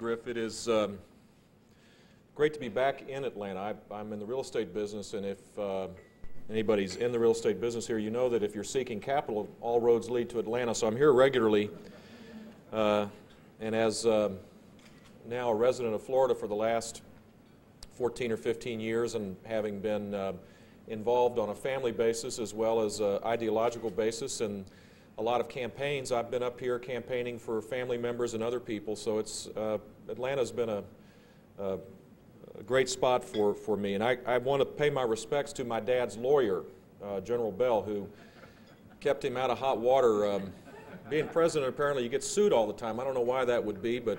Griff. It is great to be back in Atlanta. I'm in the real estate business, and if anybody's in the real estate business here, you know that if you're seeking capital, all roads lead to Atlanta. So I'm here regularly, and as now a resident of Florida for the last 14 or 15 years, and having been involved on a family basis as well as an ideological basis and a lot of campaigns. I've been up here campaigning for family members and other people, so it's Atlanta's been a great spot for me. And I want to pay my respects to my dad's lawyer, General Bell, who kept him out of hot water. Being president, apparently you get sued all the time. I don't know why that would be, but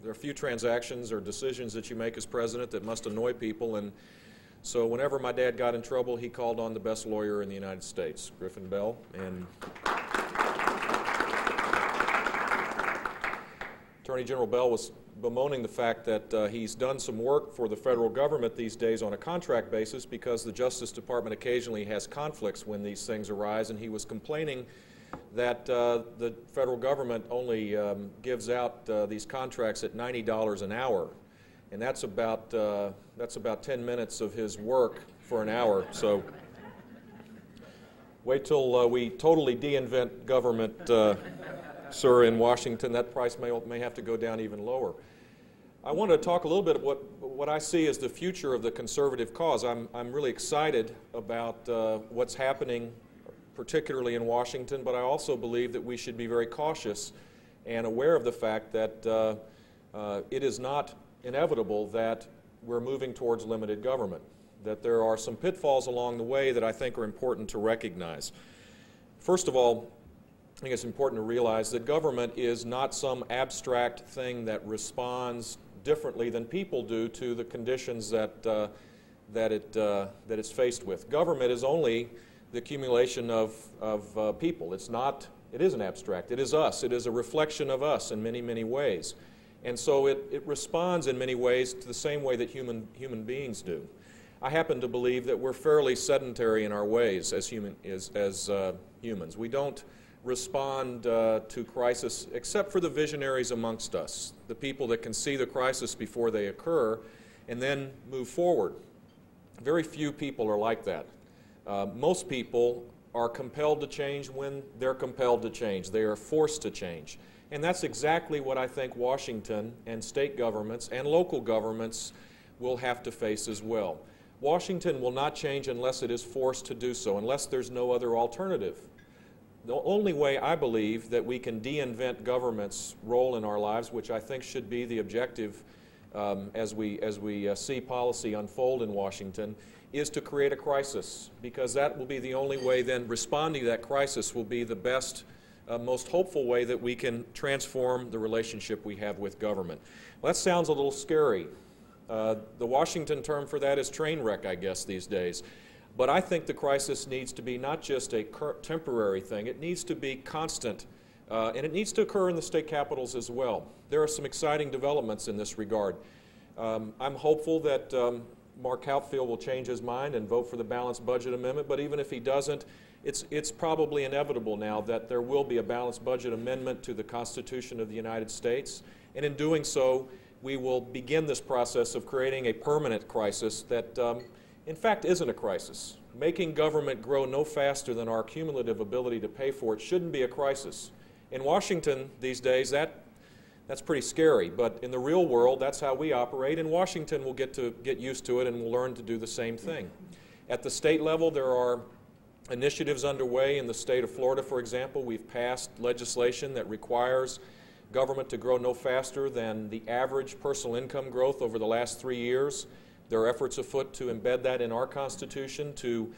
there are a few transactions or decisions that you make as president that must annoy people, and so whenever my dad got in trouble, he called on the best lawyer in the United States, Griffin Bell. And Attorney General Bell was bemoaning the fact that he's done some work for the federal government these days on a contract basis because the Justice Department occasionally has conflicts when these things arise, and he was complaining that the federal government only gives out these contracts at $90 an hour. And that's about 10 minutes of his work for an hour. So wait till we totally de-invent government, sir, in Washington. That price may have to go down even lower. I want to talk a little bit about what I see as the future of the conservative cause. I'm really excited about what's happening, particularly in Washington, but I also believe that we should be very cautious and aware of the fact that it is not inevitable that we're moving towards limited government, that there are some pitfalls along the way that I think are important to recognize. First of all, I think it's important to realize that government is not some abstract thing that responds differently than people do to the conditions that it's faced with. Government is only the accumulation of people. It isn't abstract. It is us. It is a reflection of us in many, many ways. And so it responds in many ways to the same way that human beings do. I happen to believe that we're fairly sedentary in our ways as humans. We don't respond to crisis except for the visionaries amongst us, the people that can see the crisis before they occur and then move forward. Very few people are like that. Most people are compelled to change when they're compelled to change. They are forced to change. And that's exactly what I think Washington and state governments and local governments will have to face as well. Washington will not change unless it is forced to do so, unless there's no other alternative. The only way I believe that we can de-invent government's role in our lives, which I think should be the objective as we see policy unfold in Washington, is to create a crisis, because that will be the only way then responding to that crisis will be the best most hopeful way that we can transform the relationship we have with government. Well, that sounds a little scary. The Washington term for that is train wreck, I guess, these days. But I think the crisis needs to be not just a temporary thing. It needs to be constant, and it needs to occur in the state capitals as well. There are some exciting developments in this regard. I'm hopeful that Mark Houtfield will change his mind and vote for the balanced budget amendment, but even if he doesn't, it's probably inevitable now that there will be a balanced budget amendment to the Constitution of the United States, and in doing so, we will begin this process of creating a permanent crisis that, in fact, isn't a crisis. Making government grow no faster than our cumulative ability to pay for it shouldn't be a crisis. In Washington these days, that's pretty scary, but in the real world, that's how we operate, and Washington will get used to it and will learn to do the same thing. At the state level, there are initiatives underway in the state of Florida, for example. We've passed legislation that requires government to grow no faster than the average personal income growth over the last 3 years. There are efforts afoot to embed that in our Constitution to,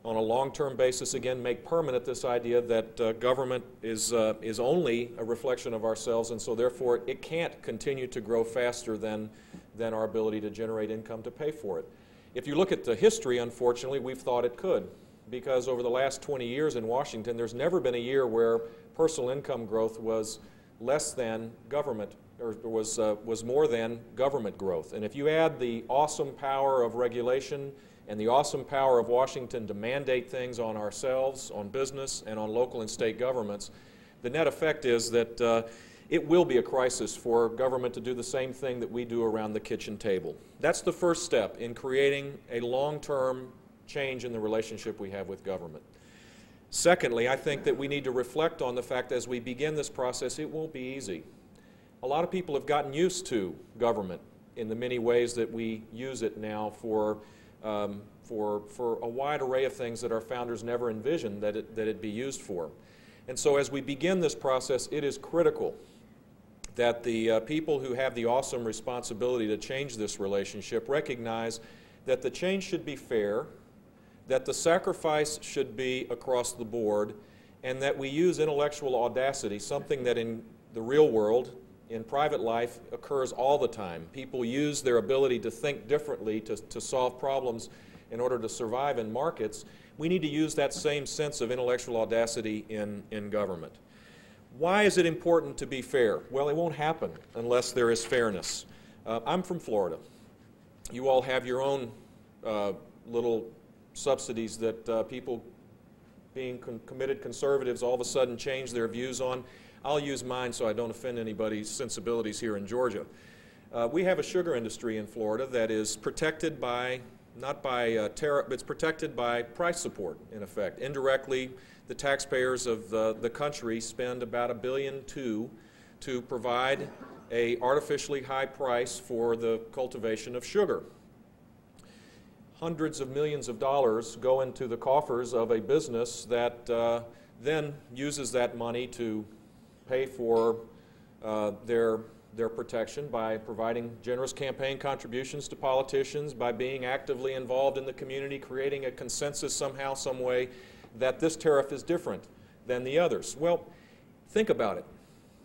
on a long-term basis, again, make permanent this idea that government is only a reflection of ourselves, and so therefore it can't continue to grow faster than our ability to generate income to pay for it. If you look at the history, unfortunately, we've thought it could, because over the last 20 years in Washington, there's never been a year where personal income growth was less than government, or was more than government growth. And if you add the awesome power of regulation and the awesome power of Washington to mandate things on ourselves, on business, and on local and state governments, the net effect is that it will be a crisis for government to do the same thing that we do around the kitchen table. That's the first step in creating a long-term change in the relationship we have with government. Secondly, I think that we need to reflect on the fact that as we begin this process, it won't be easy. A lot of people have gotten used to government in the many ways that we use it now for a wide array of things that our founders never envisioned that it be used for. And so as we begin this process, it is critical that the people who have the awesome responsibility to change this relationship recognize that the change should be fair, that the sacrifice should be across the board, and that we use intellectual audacity, something that in the real world, in private life, occurs all the time. People use their ability to think differently to solve problems in order to survive in markets. We need to use that same sense of intellectual audacity in government. Why is it important to be fair? Well, it won't happen unless there is fairness. I'm from Florida. You all have your own little subsidies that people being committed conservatives all of a sudden change their views on. I'll use mine so I don't offend anybody's sensibilities here in Georgia. We have a sugar industry in Florida that is protected by, not by tariff, but it's protected by price support, in effect. Indirectly, the taxpayers of the country spend about $1.2 billion to provide an artificially high price for the cultivation of sugar. Hundreds of millions of dollars go into the coffers of a business that then uses that money to pay for their protection by providing generous campaign contributions to politicians, by being actively involved in the community, creating a consensus somehow, some way, that this tariff is different than the others. Well, think about it.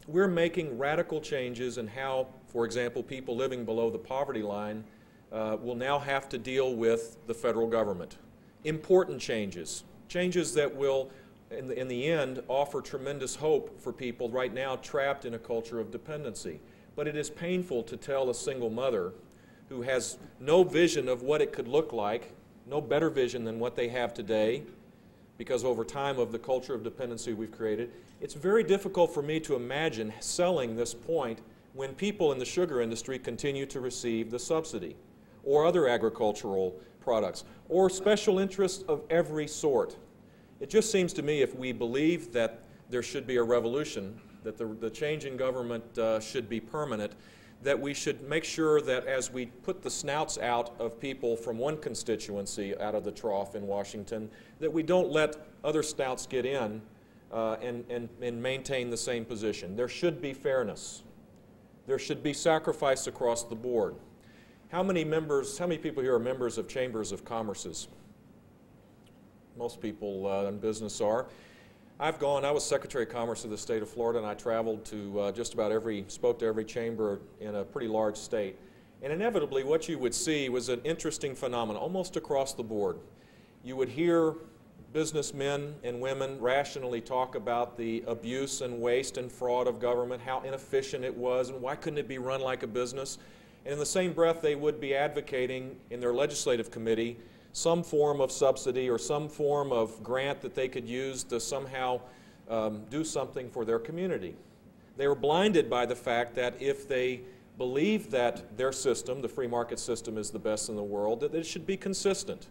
We're making radical changes in how, for example, people living below the poverty line will now have to deal with the federal government. Important changes, changes that will, in the end, offer tremendous hope for people right now trapped in a culture of dependency. But it is painful to tell a single mother who has no vision of what it could look like, no better vision than what they have today, because over time of the culture of dependency we've created, it's very difficult for me to imagine selling this point when people in the sugar industry continue to receive the subsidy, or other agricultural products, or special interests of every sort. It just seems to me if we believe that there should be a revolution, that the change in government should be permanent, that we should make sure that as we put the snouts out of people from one constituency out of the trough in Washington, that we don't let other snouts get in and maintain the same position. There should be fairness. There should be sacrifice across the board. How many people here are members of chambers of commerces? Most people in business are. I was Secretary of Commerce of the state of Florida, and I traveled to spoke to every chamber in a pretty large state. And inevitably what you would see was an interesting phenomenon almost across the board. You would hear businessmen and women rationally talk about the abuse and waste and fraud of government, how inefficient it was, and why couldn't it be run like a business. And in the same breath, they would be advocating in their legislative committee some form of subsidy or some form of grant that they could use to somehow do something for their community. They were blinded by the fact that if they believe that their system, the free market system, is the best in the world, that it should be consistent.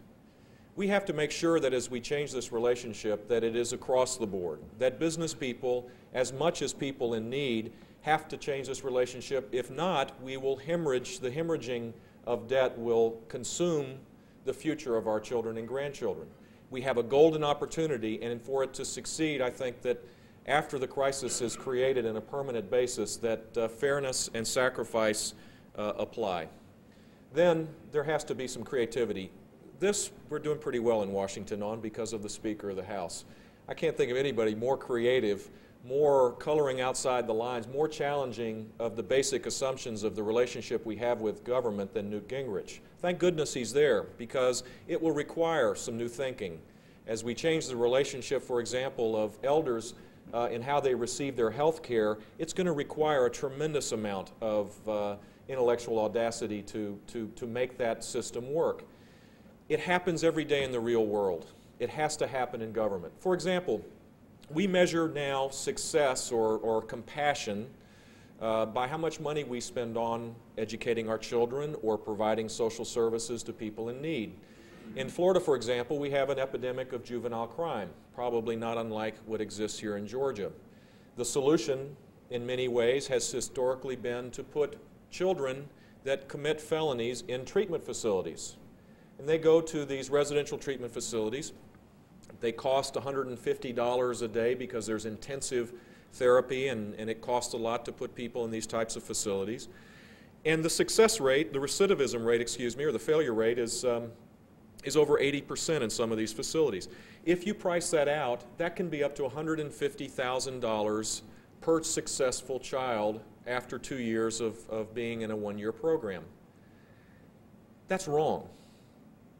We have to make sure that as we change this relationship, that it is across the board, that business people, as much as people in need, have to change this relationship. If not, we will hemorrhage, the hemorrhaging of debt will consume the future of our children and grandchildren. We have a golden opportunity, and for it to succeed, I think that after the crisis is created on a permanent basis, that fairness and sacrifice apply. Then there has to be some creativity. This we're doing pretty well in Washington on because of the Speaker of the House. I can't think of anybody more creative, more coloring outside the lines, more challenging of the basic assumptions of the relationship we have with government than Newt Gingrich. Thank goodness he's there, because it will require some new thinking. As we change the relationship, for example, of elders in how they receive their health care, it's going to require a tremendous amount of intellectual audacity to make that system work. It happens every day in the real world. It has to happen in government. For example, we measure now success or compassion by how much money we spend on educating our children or providing social services to people in need. In Florida, for example, we have an epidemic of juvenile crime, probably not unlike what exists here in Georgia. The solution, in many ways, has historically been to put children that commit felonies in treatment facilities. And they go to these residential treatment facilities. They cost $150 a day because there's intensive therapy, and it costs a lot to put people in these types of facilities. And the success rate, the recidivism rate, excuse me, or the failure rate is over 80% in some of these facilities. If you price that out, that can be up to $150,000 per successful child after 2 years of being in a one-year program. That's wrong.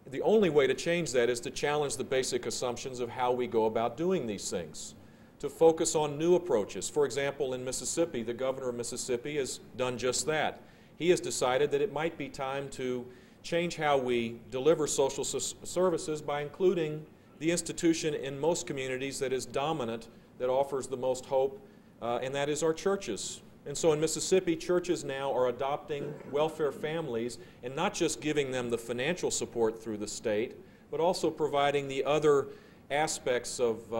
The only way to change that is to challenge the basic assumptions of how we go about doing these things, to focus on new approaches. For example, in Mississippi, the governor of Mississippi has done just that. He has decided that it might be time to change how we deliver social services by including the institution in most communities that is dominant, that offers the most hope, and that is our churches. And so in Mississippi, churches now are adopting welfare families and not just giving them the financial support through the state, but also providing the other aspects of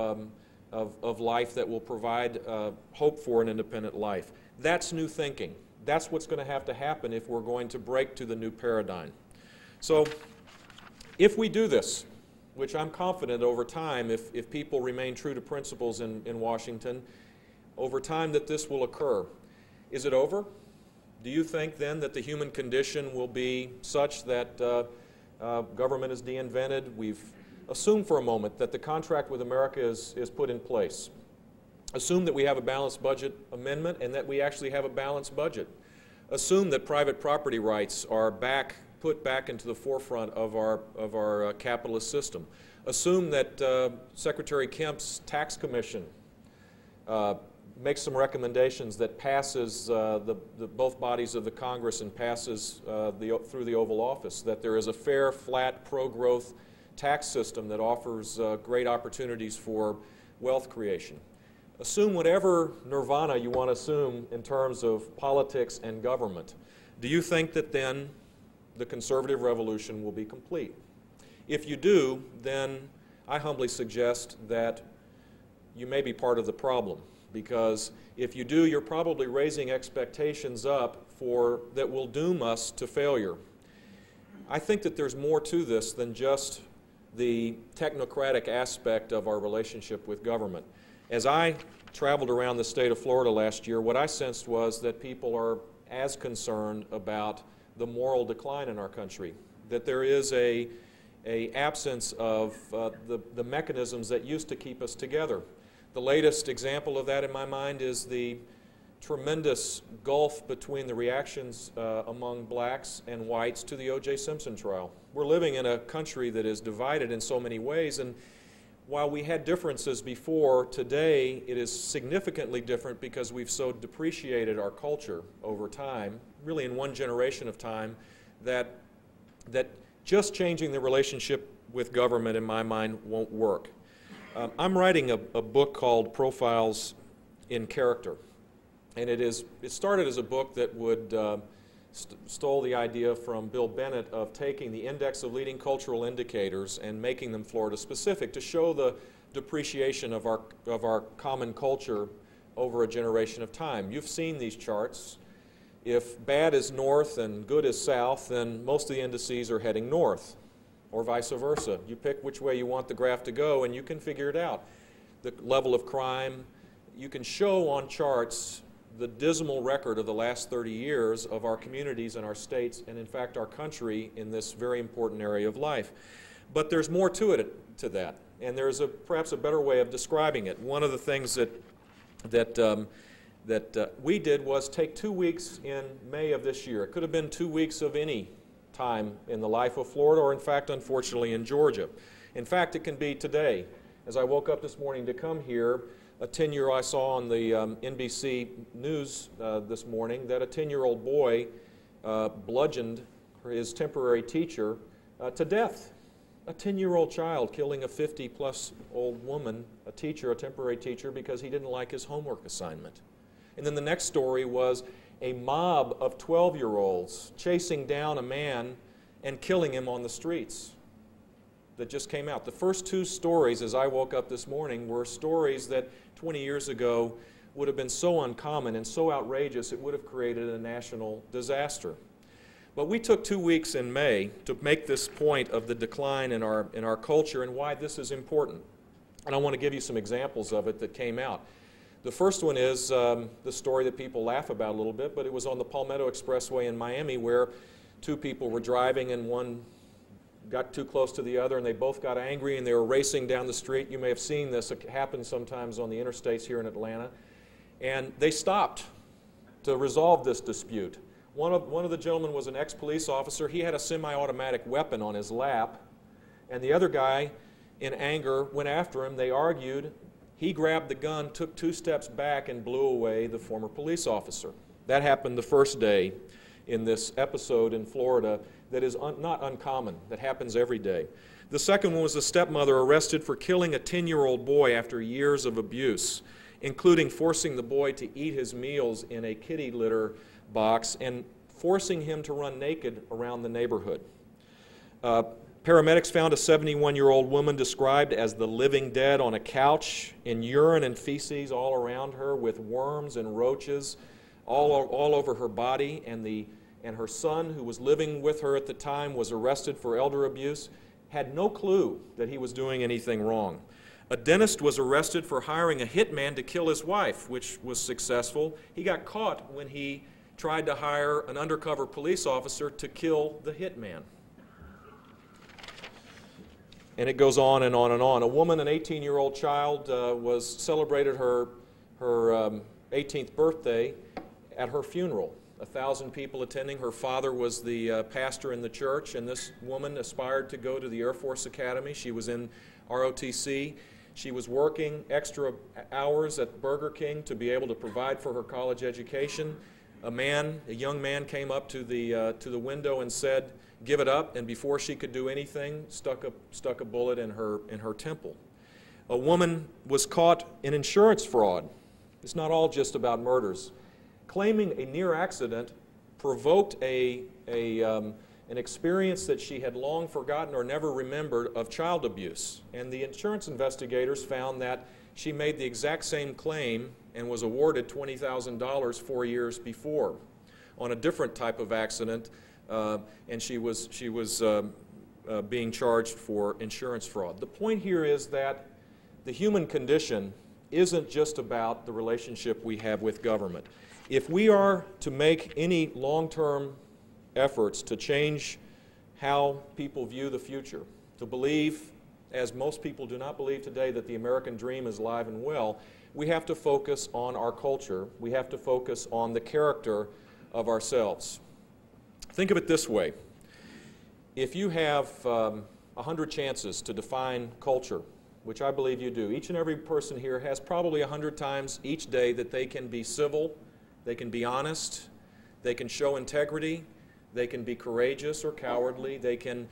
life that will provide hope for an independent life. That's new thinking. That's what's going to have to happen if we're going to break to the new paradigm. So if we do this, which I'm confident over time, if people remain true to principles in Washington, over time that this will occur. Is it over? Do you think then that the human condition will be such that government is de-invented? We've assumed for a moment that the contract with America is put in place. Assume that we have a balanced budget amendment and that we actually have a balanced budget. Assume that private property rights are put back into the forefront of our capitalist system. Assume that Secretary Kemp's tax commission makes some recommendations that passes both bodies of the Congress and passes through the Oval Office, that there is a fair, flat, pro-growth tax system that offers great opportunities for wealth creation. Assume whatever nirvana you want to assume in terms of politics and government. Do you think that then the conservative revolution will be complete? If you do, then I humbly suggest that you may be part of the problem. Because if you do, you're probably raising expectations up that will doom us to failure. I think that there's more to this than just the technocratic aspect of our relationship with government. As I traveled around the state of Florida last year, what I sensed was that people are as concerned about the moral decline in our country, that there is an absence of the mechanisms that used to keep us together. The latest example of that in my mind is the tremendous gulf between the reactions among blacks and whites to the O.J. Simpson trial. We're living in a country that is divided in so many ways, and while we had differences before, today it is significantly different because we've so depreciated our culture over time, really in one generation of time, that just changing the relationship with government, in my mind, won't work. I'm writing a book called Profiles in Character, and it started as a book that would stole the idea from Bill Bennett of taking the Index of Leading Cultural Indicators and making them Florida specific to show the depreciation of our common culture over a generation of time. You've seen these charts. If bad is north and good is south, then most of the indices are heading north, or vice versa. You pick which way you want the graph to go and you can figure it out. The level of crime, you can show on charts the dismal record of the last 30 years of our communities and our states and in fact our country in this very important area of life. But there's more to that, and there's perhaps a better way of describing it. One of the things that we did was take 2 weeks in May of this year. It could have been 2 weeks of any time in the life of Florida, or in fact, unfortunately, in Georgia. In fact, it can be today. As I woke up this morning to come here, a 10-year I saw on the NBC News this morning that a 10-year-old boy bludgeoned his temporary teacher to death. A 10-year-old child killing a 50-plus old woman, a temporary teacher, because he didn't like his homework assignment. And then the next story was a mob of 12-year-olds chasing down a man and killing him on the streets that just came out. The first two stories, as I woke up this morning, were stories that 20 years ago would have been so uncommon and so outrageous it would have created a national disaster. But we took 2 weeks in May to make this point of the decline in our culture and why this is important. And I want to give you some examples of it that came out. The first one is the story that people laugh about a little bit, but it was on the Palmetto Expressway in Miami where two people were driving and one got too close to the other and they both got angry and they were racing down the street. You may have seen this. It happens sometimes on the interstates here in Atlanta. And they stopped to resolve this dispute. One of the gentlemen was an ex-police officer. He had a semi-automatic weapon on his lap, and the other guy, in anger, went after him. They argued. He grabbed the gun, took 2 steps back, and blew away the former police officer. That happened the first day in this episode in Florida that is not uncommon, that happens every day. The second one was a stepmother arrested for killing a 10-year-old boy after years of abuse, including forcing the boy to eat his meals in a kitty litter box and forcing him to run naked around the neighborhood. Paramedics found a 71-year-old woman described as the living dead on a couch in urine and feces all around her with worms and roaches all over her body, and her son, who was living with her at the time, was arrested for elder abuse, had no clue that he was doing anything wrong. A dentist was arrested for hiring a hitman to kill his wife, which was successful. He got caught when he tried to hire an undercover police officer to kill the hitman. And it goes on and on and on. A woman, an 18-year-old child, celebrated her 18th birthday at her funeral. 1,000 people attending. Her father was the pastor in the church, and this woman aspired to go to the Air Force Academy. She was in ROTC. She was working extra hours at Burger King to be able to provide for her college education. A young man came up to the window and said, "Give it up," and before she could do anything, stuck a bullet in her temple. A woman was caught in insurance fraud. It's not all just about murders. Claiming a near accident provoked an experience that she had long forgotten or never remembered of child abuse. And the insurance investigators found that she made the exact same claim and was awarded $20,000 4 years before on a different type of accident, and she was being charged for insurance fraud. The point here is that the human condition isn't just about the relationship we have with government. If we are to make any long-term efforts to change how people view the future, to believe, as most people do not believe today, that the American dream is alive and well, we have to focus on our culture. We have to focus on the character of ourselves. Think of it this way. If you have 100 chances to define culture, which I believe you do, each and every person here has probably 100 times each day that they can be civil, they can be honest, they can show integrity, they can be courageous or cowardly, they can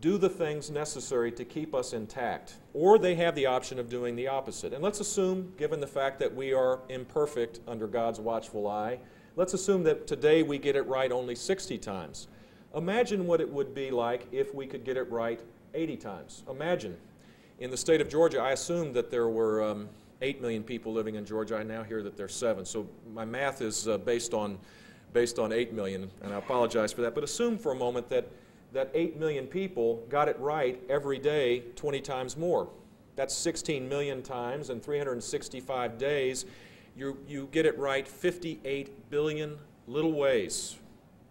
do the things necessary to keep us intact, or they have the option of doing the opposite. And let's assume, given the fact that we are imperfect under God's watchful eye, let's assume that today we get it right only 60 times. Imagine what it would be like if we could get it right 80 times. Imagine. In the state of Georgia, I assumed that there were 8 million people living in Georgia. I now hear that there's 7. So my math is based on 8 million, and I apologize for that. But assume for a moment that 8 million people got it right every day 20 times more. That's 16 million times, and 365 days, you get it right 58 billion little ways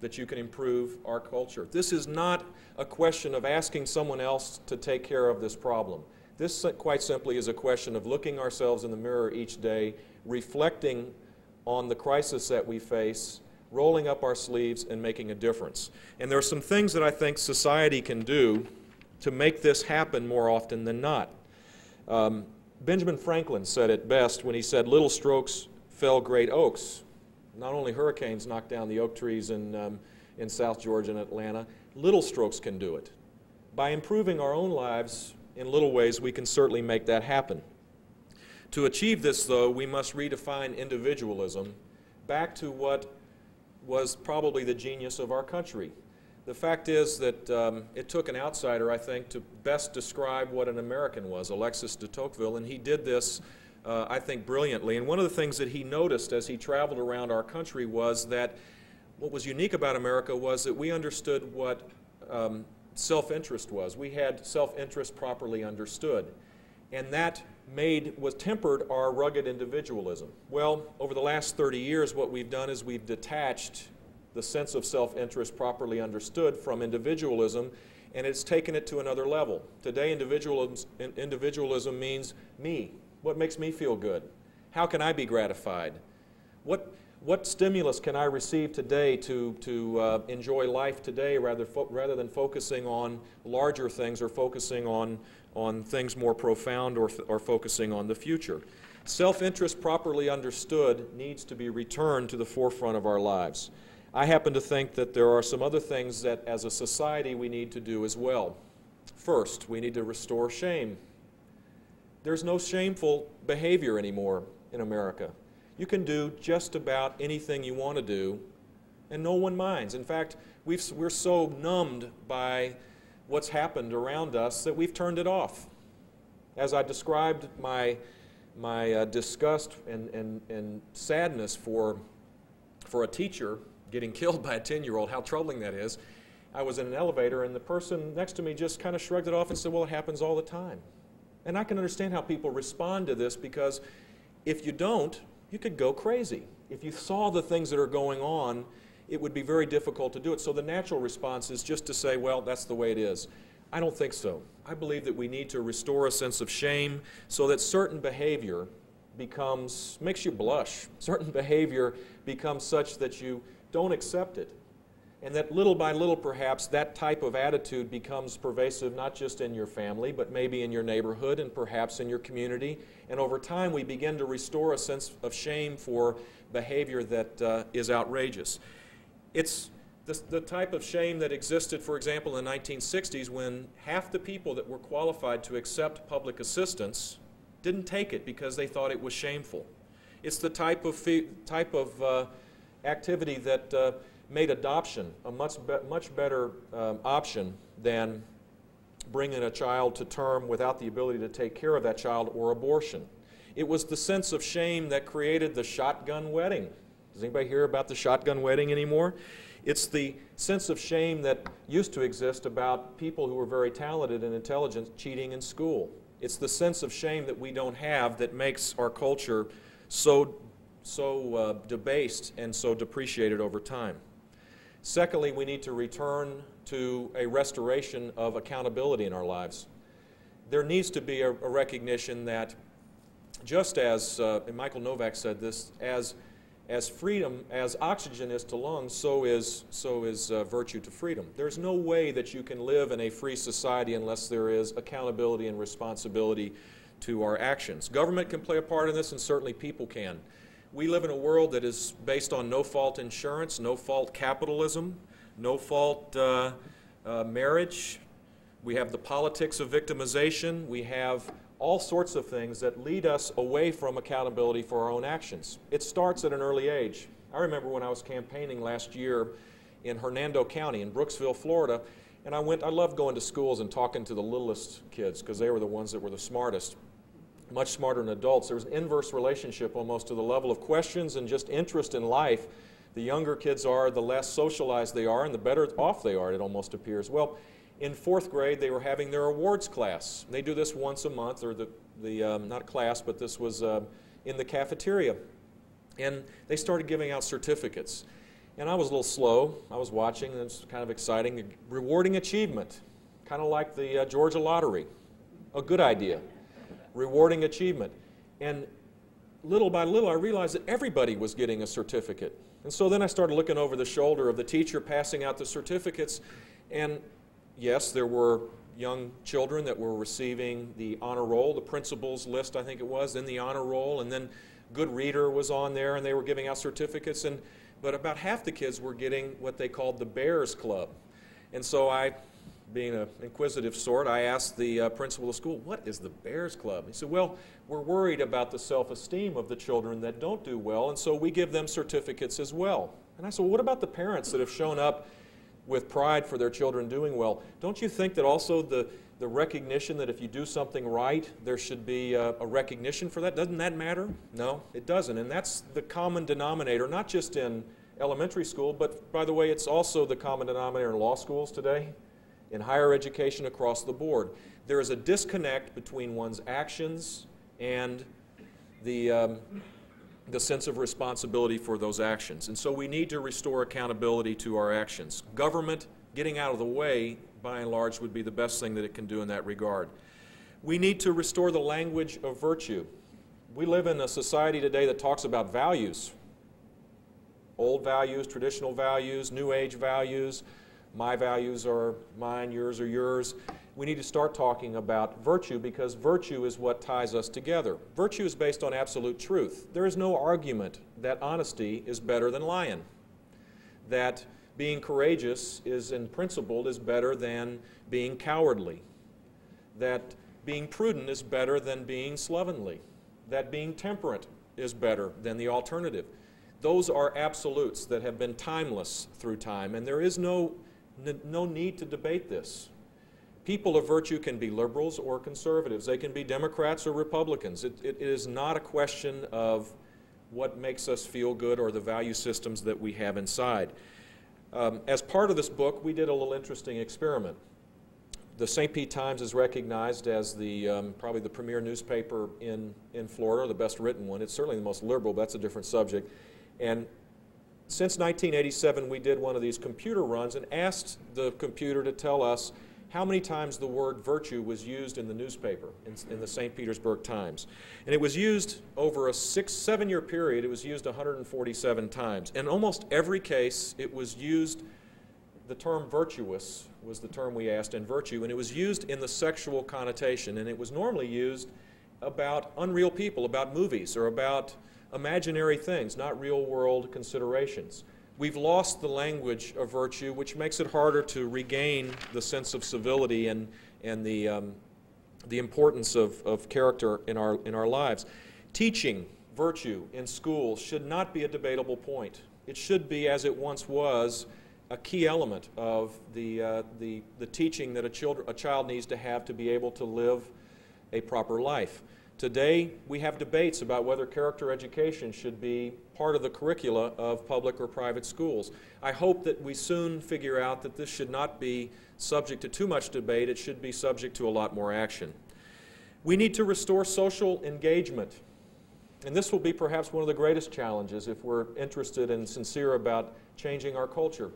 that you can improve our culture. This is not a question of asking someone else to take care of this problem. This quite simply is a question of looking ourselves in the mirror each day, reflecting on the crisis that we face, rolling up our sleeves and making a difference. And there are some things that I think society can do to make this happen more often than not. Benjamin Franklin said it best when he said, "Little strokes fell great oaks." Not only hurricanes knock down the oak trees in South Georgia and Atlanta, little strokes can do it. By improving our own lives in little ways, we can certainly make that happen. To achieve this, though, we must redefine individualism back to what was probably the genius of our country. The fact is that it took an outsider, I think, to best describe what an American was, Alexis de Tocqueville, and he did this, I think, brilliantly. And one of the things that he noticed as he traveled around our country was that what was unique about America was that we understood what self-interest was. We had self-interest properly understood, and that was tempered our rugged individualism. Well, over the last 30 years, what we've done is we've detached the sense of self-interest properly understood from individualism, and it's taken it to another level. Today, individualism means me. What makes me feel good? How can I be gratified? What stimulus can I receive today to enjoy life today rather than focusing on larger things or focusing on things more profound or focusing on the future? Self-interest properly understood needs to be returned to the forefront of our lives. I happen to think that there are some other things that as a society we need to do as well. First, we need to restore shame. There's no shameful behavior anymore in America. You can do just about anything you want to do, and no one minds. In fact, we're so numbed by what's happened around us that we've turned it off. As I described my disgust and sadness for a teacher getting killed by a 10-year-old, how troubling that is, I was in an elevator and the person next to me just kind of shrugged it off and said, well, it happens all the time. And I can understand how people respond to this, because if you don't, you could go crazy. If you saw the things that are going on, it would be very difficult to do it. So the natural response is just to say, well, that's the way it is. I don't think so. I believe that we need to restore a sense of shame so that certain behavior makes you blush. Certain behavior becomes such that you don't accept it. And that little by little, perhaps, that type of attitude becomes pervasive not just in your family, but maybe in your neighborhood and perhaps in your community. And over time, we begin to restore a sense of shame for behavior that is outrageous. It's the type of shame that existed, for example, in the 1960s, when half the people that were qualified to accept public assistance didn't take it because they thought it was shameful. It's the type of activity that made adoption a much better option than bringing a child to term without the ability to take care of that child, or abortion. It was the sense of shame that created the shotgun wedding. Does anybody hear about the shotgun wedding anymore? It's the sense of shame that used to exist about people who were very talented and intelligent cheating in school. It's the sense of shame that we don't have that makes our culture so debased and so depreciated over time. Secondly, we need to return to a restoration of accountability in our lives. There needs to be a recognition that, just as and Michael Novak said this, as freedom, as oxygen is to lungs, so is virtue to freedom. There's no way that you can live in a free society unless there is accountability and responsibility to our actions. Government can play a part in this, and certainly people can. We live in a world that is based on no-fault insurance, no-fault capitalism, no-fault marriage. We have the politics of victimization. We have all sorts of things that lead us away from accountability for our own actions. It starts at an early age. I remember when I was campaigning last year in Hernando County in Brooksville, Florida, and I loved going to schools and talking to the littlest kids because they were the ones that were the smartest. Much smarter than adults. There was an inverse relationship almost to the level of questions and just interest in life. The younger kids are, the less socialized they are, and the better off they are, it almost appears. Well, in fourth grade, they were having their awards class. They do this once a month, or not class, but this was in the cafeteria. And they started giving out certificates. And I was a little slow. I was watching, and it was kind of exciting. Rewarding achievement, kind of like the Georgia lottery. A good idea. Rewarding achievement. And little by little, I realized that everybody was getting a certificate. And so then I started looking over the shoulder of the teacher passing out the certificates. And yes, there were young children that were receiving the honor roll, the principal's list, I think it was, then the honor roll, and then good reader was on there, and they were giving out certificates. But about half the kids were getting what they called the Bears Club. And so I being an inquisitive sort, I asked the principal of the school, "What is the Bears Club?" He said, "Well, we're worried about the self-esteem of the children that don't do well, and so we give them certificates as well." And I said, "Well, what about the parents that have shown up with pride for their children doing well? Don't you think that also the recognition that if you do something right, there should be a recognition for that? Doesn't that matter?" No, it doesn't. And that's the common denominator, not just in elementary school, but by the way, it's also the common denominator in law schools today, in higher education across the board. There is a disconnect between one's actions and the sense of responsibility for those actions. And so we need to restore accountability to our actions. Government getting out of the way, by and large, would be the best thing that it can do in that regard. We need to restore the language of virtue. We live in a society today that talks about values. Old values, traditional values, new age values. My values are mine, yours are yours. We need to start talking about virtue, because virtue is what ties us together. Virtue is based on absolute truth. There is no argument that honesty is better than lying, that being courageous and principled is better than being cowardly, that being prudent is better than being slovenly, that being temperate is better than the alternative. Those are absolutes that have been timeless through time, and there is no need to debate this. People of virtue can be liberals or conservatives. They can be Democrats or Republicans. It is not a question of what makes us feel good or the value systems that we have inside. As part of this book, we did a little interesting experiment. The St. Pete Times is recognized as probably the premier newspaper in Florida, the best written one. It's certainly the most liberal, but that's a different subject. And since 1987, we did one of these computer runs and asked the computer to tell us how many times the word virtue was used in the newspaper, in the St. Petersburg Times. And it was used over a 6-7 year period. It was used 147 times. In almost every case, it was used, the term virtuous was the term we asked, and virtue, and it was used in the sexual connotation. And it was normally used about unreal people, about movies, or about imaginary things, not real-world considerations. We've lost the language of virtue, which makes it harder to regain the sense of civility and the importance of character in our lives. Teaching virtue in schools should not be a debatable point. It should be, as it once was, a key element of the teaching that a child needs to have to be able to live a proper life. Today, we have debates about whether character education should be part of the curricula of public or private schools. I hope that we soon figure out that this should not be subject to too much debate. It should be subject to a lot more action. We need to restore social engagement. And this will be perhaps one of the greatest challenges if we're interested and sincere about changing our culture.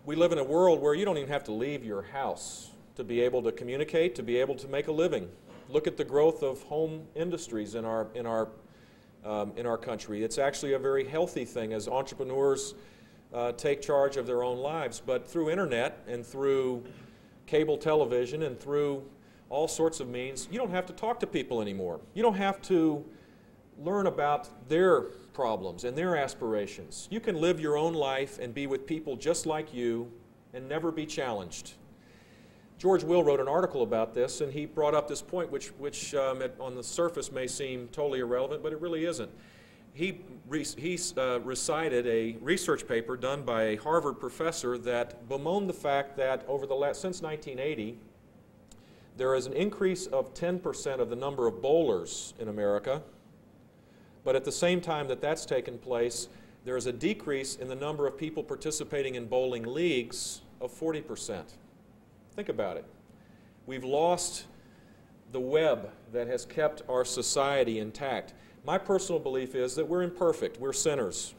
We live in a world where you don't even have to leave your house to be able to communicate, to be able to make a living. Look at the growth of home industries in our country. It's actually a very healthy thing as entrepreneurs take charge of their own lives. But through internet and through cable television and through all sorts of means, you don't have to talk to people anymore. You don't have to learn about their problems and their aspirations. You can live your own life and be with people just like you and never be challenged. George Will wrote an article about this, and he brought up this point which on the surface may seem totally irrelevant, but it really isn't. He recited a research paper done by a Harvard professor that bemoaned the fact that since 1980, there is an increase of 10% of the number of bowlers in America, but at the same time that that's taken place, there is a decrease in the number of people participating in bowling leagues of 40%. Think about it. We've lost the web that has kept our society intact. My personal belief is that we're imperfect. We're sinners.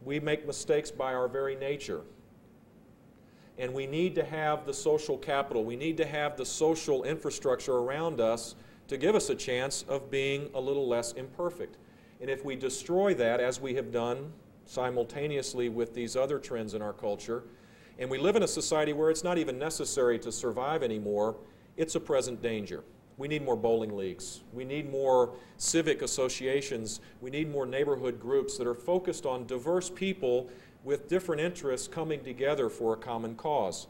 We make mistakes by our very nature. And we need to have the social capital. We need to have the social infrastructure around us to give us a chance of being a little less imperfect. And if we destroy that, as we have done simultaneously with these other trends in our culture, and we live in a society where it's not even necessary to survive anymore, it's a present danger. We need more bowling leagues. We need more civic associations. We need more neighborhood groups that are focused on diverse people with different interests coming together for a common cause.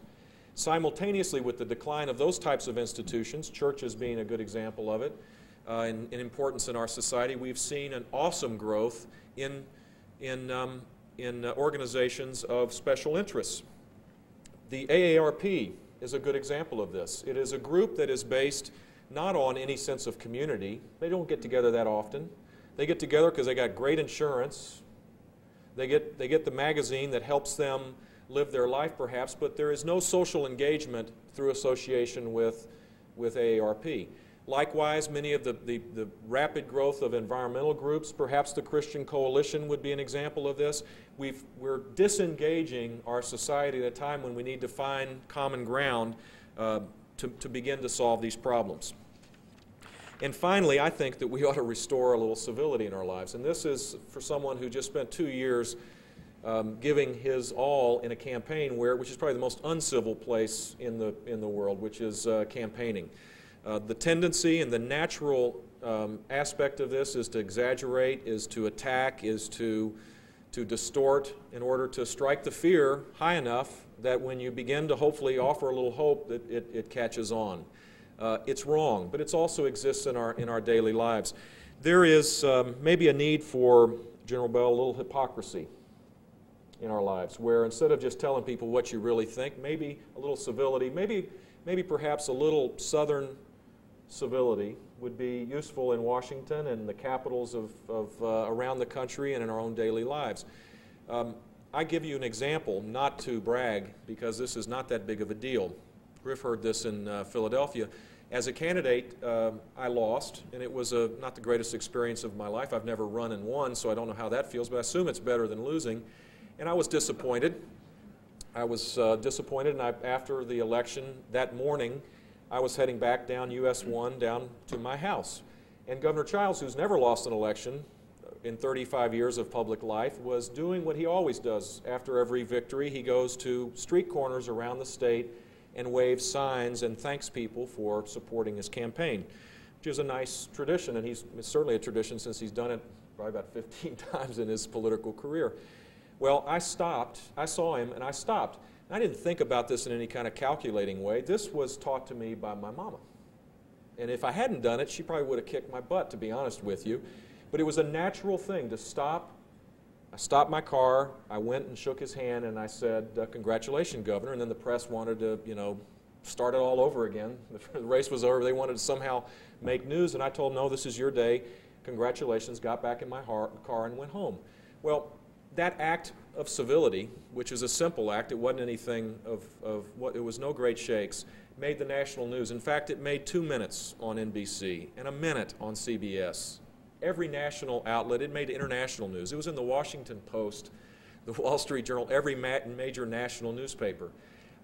Simultaneously with the decline of those types of institutions, churches being a good example of it, in importance in our society, we've seen an awesome growth in organizations of special interests. The AARP is a good example of this. It is a group that is based not on any sense of community. They don't get together that often. They get together because they got great insurance. They get the magazine that helps them live their life perhaps, but there is no social engagement through association with AARP. Likewise, many of the rapid growth of environmental groups, perhaps the Christian Coalition would be an example of this. We're disengaging our society at a time when we need to find common ground to begin to solve these problems. And finally, I think that we ought to restore a little civility in our lives. And this is for someone who just spent 2 years giving his all in a campaign which is probably the most uncivil place in the world, which is campaigning. The tendency and the natural aspect of this is to exaggerate, is to attack, is to distort in order to strike the fear high enough that when you begin to hopefully offer a little hope that it catches on. It's wrong, but it also exists in our daily lives. There is maybe a need for, General Bell, a little hypocrisy in our lives, where instead of just telling people what you really think, maybe a little civility, maybe perhaps a little Southern civility would be useful in Washington and the capitals of around the country and in our own daily lives. I give you an example, not to brag, because this is not that big of a deal. Griff heard this in Philadelphia. As a candidate, I lost, and it was not the greatest experience of my life. I've never run and won, so I don't know how that feels, but I assume it's better than losing. And I was disappointed. And after the election that morning, I was heading back down US 1 down to my house. And Governor Childs, who's never lost an election in 35 years of public life, was doing what he always does. After every victory, he goes to street corners around the state and waves signs and thanks people for supporting his campaign, which is a nice tradition, and it's certainly a tradition since he's done it probably about 15 times in his political career. Well, I saw him, and I stopped. I didn't think about this in any kind of calculating way. This was taught to me by my mama. And if I hadn't done it, she probably would have kicked my butt, to be honest with you. But it was a natural thing to stop. I stopped my car, I went and shook his hand, and I said, congratulations, Governor. And then the press wanted to, start it all over again. The race was over. They wanted to somehow make news, and I told them, no, this is your day. Congratulations, got back in my car and went home. Well, that act of civility, which is a simple act, it wasn't anything it was no great shakes, made the national news. In fact, it made 2 minutes on NBC and a minute on CBS. Every national outlet, it made international news. It was in the Washington Post, the Wall Street Journal, every major national newspaper.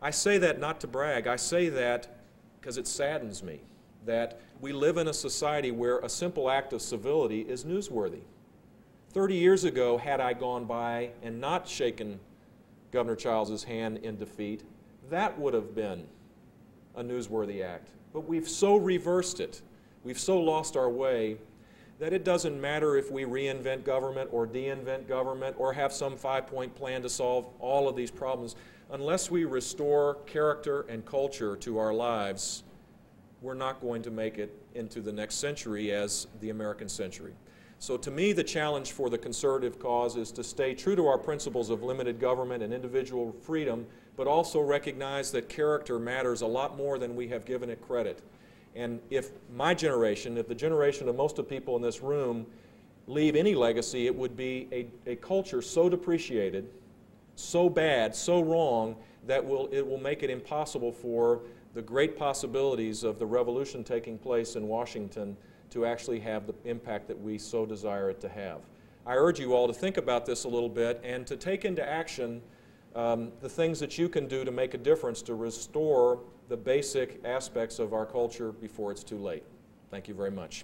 I say that not to brag. I say that because it saddens me that we live in a society where a simple act of civility is newsworthy. 30 years ago, had I gone by and not shaken Governor Childs' hand in defeat, that would have been a newsworthy act. But we've so reversed it, we've so lost our way, that it doesn't matter if we reinvent government or de-invent government or have some 5-point plan to solve all of these problems. Unless we restore character and culture to our lives, we're not going to make it into the next century as the American century. So to me, the challenge for the conservative cause is to stay true to our principles of limited government and individual freedom, but also recognize that character matters a lot more than we have given it credit. And if my generation, if the generation of most of the people in this room leave any legacy, it would be a culture so depreciated, so bad, so wrong, that it will make it impossible for the great possibilities of the revolution taking place in Washington to actually have the impact that we so desire it to have. I urge you all to think about this a little bit and to take into action the things that you can do to make a difference to restore the basic aspects of our culture before it's too late. Thank you very much.